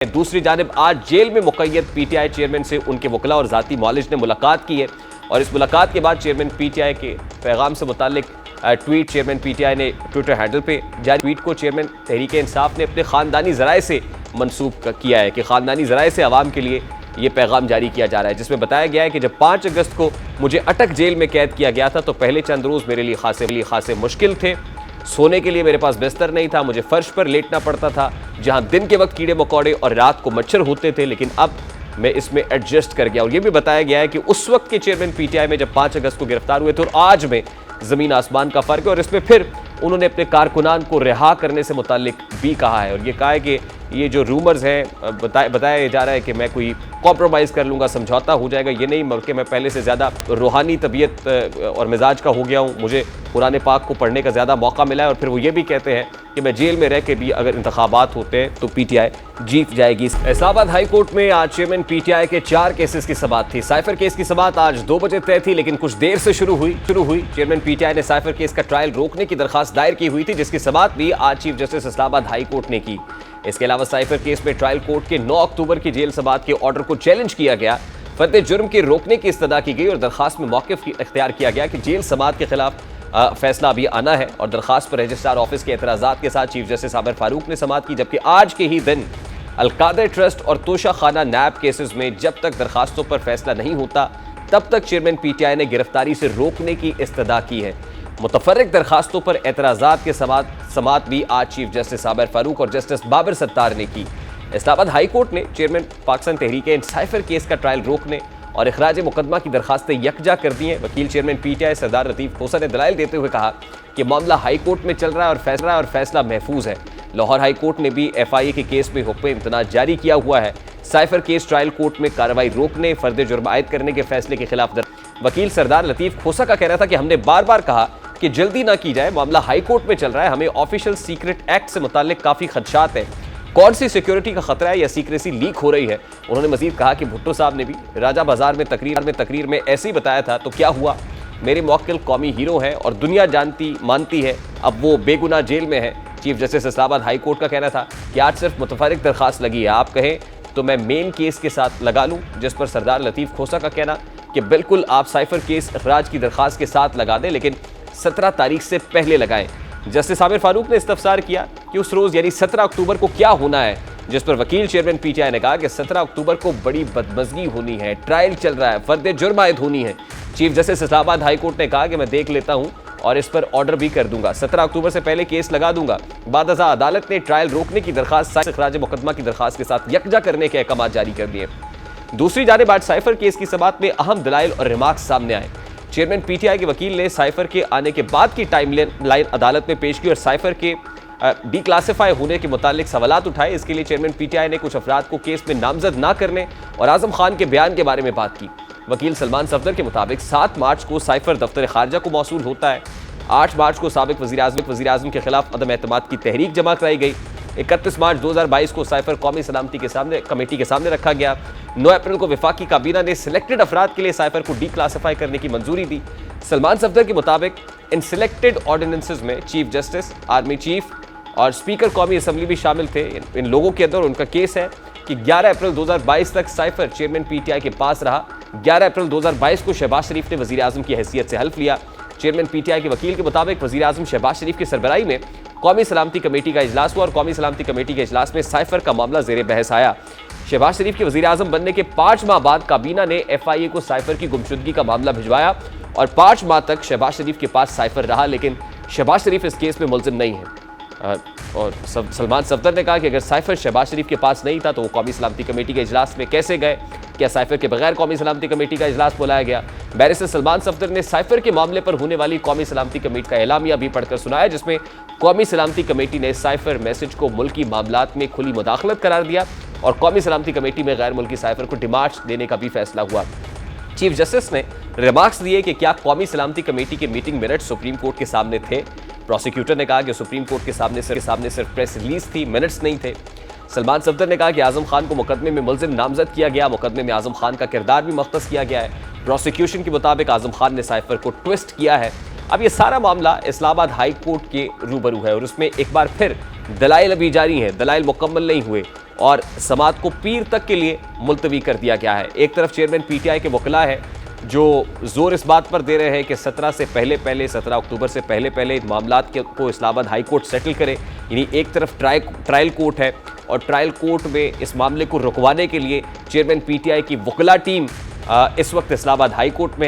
दूसरी जानिब आज जेल में मुक़य्यद पीटीआई चेयरमैन से उनके वकला और ज़ाती मौलिज ने मुलाकात की है और इस मुलाकात के बाद चेयरमैन पीटीआई के पैगाम से मुताल्लिक ट्वीट चेयरमैन पीटीआई ने ट्विटर हैंडल पे जारी ट्वीट को चेयरमैन तहरीक इंसाफ ने अपने ख़ानदानी ज़राए से मनसूब किया है कि ख़ानदानी ज़राए से आवाम के लिए ये पैगाम जारी किया जा रहा है, जिसमें बताया गया है कि जब 5 अगस्त को मुझे अटक जेल में कैद किया गया था तो पहले चंद रोज़ मेरे लिए खासे मुश्किल थे। सोने के लिए मेरे पास बिस्तर नहीं था, मुझे फर्श पर लेटना पड़ता था जहां दिन के वक्त कीड़े मकोड़े और रात को मच्छर होते थे, लेकिन अब मैं इसमें एडजस्ट कर गया। और यह भी बताया गया है कि उस वक्त के चेयरमैन पीटीआई में जब 5 अगस्त को गिरफ्तार हुए थे और आज में ज़मीन आसमान का फ़र्क है। और इसमें फिर उन्होंने अपने कारकुनान को रिहा करने से मुताल्लिक भी कहा है और ये कहा है कि ये जो रूमर्स हैं बताया जा रहा है कि मैं कोई कॉम्प्रोमाइज़ कर लूँगा, समझौता हो जाएगा, ये नहीं, बल्कि मैं पहले से ज़्यादा रूहानी तबीयत और मिजाज का हो गया हूँ, मुझे कुरान पाक को पढ़ने का ज़्यादा मौका मिला है। और फिर वो ये भी कहते हैं कि मैं जेल में रह के भी अगर इंतखाबात होते हैं तो पीटीआई जीत जाएगी। इस्लामाबाद हाई कोर्ट में आज चेयरमैन पीटीआई के 4 केसेस की समाअत थी। साइफर केस की समाअत आज 2 बजे तय थी, लेकिन कुछ देर से शुरू हुई। चेयरमैन पीटीआई ने साइफर केस का ट्रायल रोकने की दरखास्त दायर की हुई थी, जिसकी समाअत भी आज chief justice Islamabad high court ने की। इसके अलावा साइफर केस में ट्रायल कोर्ट के 9 अक्टूबर की जेल समाअत के ऑर्डर को चैलेंज किया गया, फर्द जुर्म के रोकने की इस्तदा की गई और दरखास्त में मौक़िफ़ इख्तियार किया गया कि जेल समाअत के खिलाफ फैसला अभी आना है। और दरखास्त पर रजिस्ट्रार ऑफिस के एतराज़ात के साथ चीफ जस्टिस आबिर फारूक ने समाअत की, जबकि आज के ही दिन अलकादर ट्रस्ट और तोशा खाना नैब केसेस में जब तक दरखास्तों पर फैसला नहीं होता तब तक चेयरमैन पीटीआई ने गिरफ्तारी से रोकने की इस्तदा की है। मुतफर्रिक दरखास्तों पर एतराज़ात के समाअत भी आज चीफ जस्टिस आबिर फारूक और जस्टिस बाबर सत्तार ने की। इस्लामाबाद हाई कोर्ट ने chairman Pakistan Tehreek cipher case का ट्रायल रोकने और इखराज मुकदमा की दरखास्तें यकजा कर दी हैं। वकील चेयरमैन पीटीआई सरदार लतीफ़ खोसा ने दलाइल देते हुए कहा कि मामला हाई कोर्ट में चल रहा है और फैसला महफूज है। लाहौर हाई कोर्ट ने भी FIA के केस में हुक्म इम्तना जारी किया हुआ है। साइफर केस ट्रायल कोर्ट में कार्रवाई रोकने, फर्द जुर्म आयद करने के फैसले के खिलाफ वकील सरदार लतीफ़ खोसा का कहना था कि हमने बार बार कहा कि जल्दी ना की जाए, मामला हाई कोर्ट में चल रहा है, हमें ऑफिशियल सीक्रेट एक्ट से मुताल्लिक काफ़ी खदशात है, कौन सी सिक्योरिटी का खतरा है या सीक्रेसी लीक हो रही है। उन्होंने मजीद कहा कि भुट्टो साहब ने भी राजा बाजार में तकरीर में ऐसे ही बताया था, तो क्या हुआ, मेरे मौक्किल कौमी हीरो हैं और दुनिया मानती है, अब वो बेगुनाह जेल में है। Chief justice Islamabad high court का कहना था कि आज सिर्फ मुतफर्रिक दरखास्त लगी है, आप कहें तो मैं मेन केस के साथ लगा लूँ, जिस पर सरदार लतीफ़ खोसा का कहना कि बिल्कुल आप साइफर केस अखराज की दरखास्त के साथ लगा दें, लेकिन 17 तारीख से पहले लगाएं। जस्टिस आबिर फारूक ने इस्तफसार किया कि उस रोज़ यानी 17 अक्टूबर को क्या होना है, जिस पर वकील चेयरमैन पीटीआई ने कहा कि 17 अक्टूबर को बड़ी बदमज़गी होनी है, ट्रायल चल रहा है, फर्द जुर्म आयद होनी है। Chief justice Islamabad high court ने कहा कि मैं देख लेता हूँ और इस पर ऑर्डर भी कर दूंगा, 17 अक्टूबर से पहले केस लगा दूंगा। बाद अदालत ने ट्रायल रोकने की दरखास्त इखराज मुकदमा की दरखास्त के साथ यकजा करने के अहकाम जारी कर दिए। दूसरी जानिब आज साइफर केस की समाअत में अहम दलाइल और रिमार्क्स सामने आए। चेयरमैन पीटीआई के वकील ने साइफर के आने के बाद की टाइमलाइन अदालत में पेश की और साइफर के डिक्लासिफाई होने के मुतालिक सवालात उठाए। इसके लिए चेयरमैन पीटीआई ने कुछ अफराद को केस में नामजद ना करने और आजम खान के बयान के बारे में बात की। वकील सलमान सफदर के मुताबिक 7 मार्च को साइफर दफ्तर खारजा को मौसूल होता है। 8 मार्च को साबिक वज़ीर आज़म के खिलाफ अदम एतमाद की तहरीक जमा कराई गई। 31 मार्च 2022 को साइफर कौमी सलामती कमेटी के सामने रखा गया। 9 अप्रैल को वफाकी काबीना ने सिलेक्टेड अफराद के लिए साइफर को डिक्लासिफाई करने की मंजूरी दी। सलमान सफदर के मुताबिक इन सिलेक्टेड ऑर्डिनेंसेस में चीफ जस्टिस, आर्मी चीफ और स्पीकर कौमी असम्बली भी शामिल थे। इन लोगों के अंदर उनका केस है कि 11 अप्रैल 2022 तक साइफर चेयरमैन पीटीआई के पास रहा। 11 अप्रैल 2022 को शहबाज शरीफ ने वज़ीर आज़म की हैसियत से हल्फ लिया। चेयरमैन पीटीआई के वकील के मुताबिक वज़ीर आज़म शहबाज शरीफ की सरबराही में कौमी सलामती कमेटी का इजलास हुआ और कौमी सलामती कमेटी के इजलास में साइफर का मामला ज़ेर बहस आया। शहबाज शरीफ के वज़ीर आज़म बनने के 5 माह बाद काबीना ने FIA को साइफर की गुमशुदगी का मामला भिजवाया और 5 माह तक शहबाज शरीफ के पास साइफर रहा, लेकिन शहबाज शरीफ इस केस में मुलजिम नहीं है। और सलमान सफदर ने कहा कि अगर साइफर शहबाज शरीफ के पास नहीं था तो वो कौमी सलामती कमेटी के इजलास में कैसे गए, क्या साइफर के बगैर कौमी सलामती कमेटी का इजलास बुलाया गया। बैरिस्टर सलमान सफदर ने साइफर के मामले पर होने वाली कौमी सलामती कमेटी का एलामिया भी पढ़कर सुनाया, जिसमें कौमी सलामती कमेटी ने साइफर मैसेज को मुल्की मामलात में खुली मुदाखलत करार दिया और कौमी सलामती कमेटी में गैर मुल्की साइफर को डिमार्च देने का भी फैसला हुआ। चीफ जस्टिस ने रिमार्क्स दिए कि क्या कौमी सलामती कमेटी के मीटिंग मिनट्स सुप्रीम कोर्ट के सामने थे। प्रोसिक्यूटर ने कहा कि सुप्रीम कोर्ट के सामने सिर्फ प्रेस रिलीज थी, मिनट्स नहीं थे। सलमान सफदर ने कहा कि आजम खान को मुकदमे में मुलजिम नामजद किया गया, मुकदमे में आजम खान का किरदार भी मुख्तस किया गया है। प्रोसिक्यूशन के मुताबिक आजम खान ने साइफर को ट्विस्ट किया है। अब ये सारा मामला इस्लामाबाद हाई कोर्ट के रूबरू है और उसमें एक बार फिर दलाइल अभी जारी हैं, दलाइल मुकम्मल नहीं हुए और समाअत को पीर तक के लिए मुलतवी कर दिया गया है। एक तरफ चेयरमैन पीटीआई के वकला है जो जोर इस बात पर दे रहे हैं कि 17 अक्टूबर से पहले इन मामलात को इस्लामाबाद हाई कोर्ट सेटल करे। यानी एक तरफ ट्रायल कोर्ट है और ट्रायल कोर्ट में इस मामले को रुकवाने के लिए चेयरमैन पीटीआई की वकला टीम इस वक्त इस्लामाबाद हाई कोर्ट में है।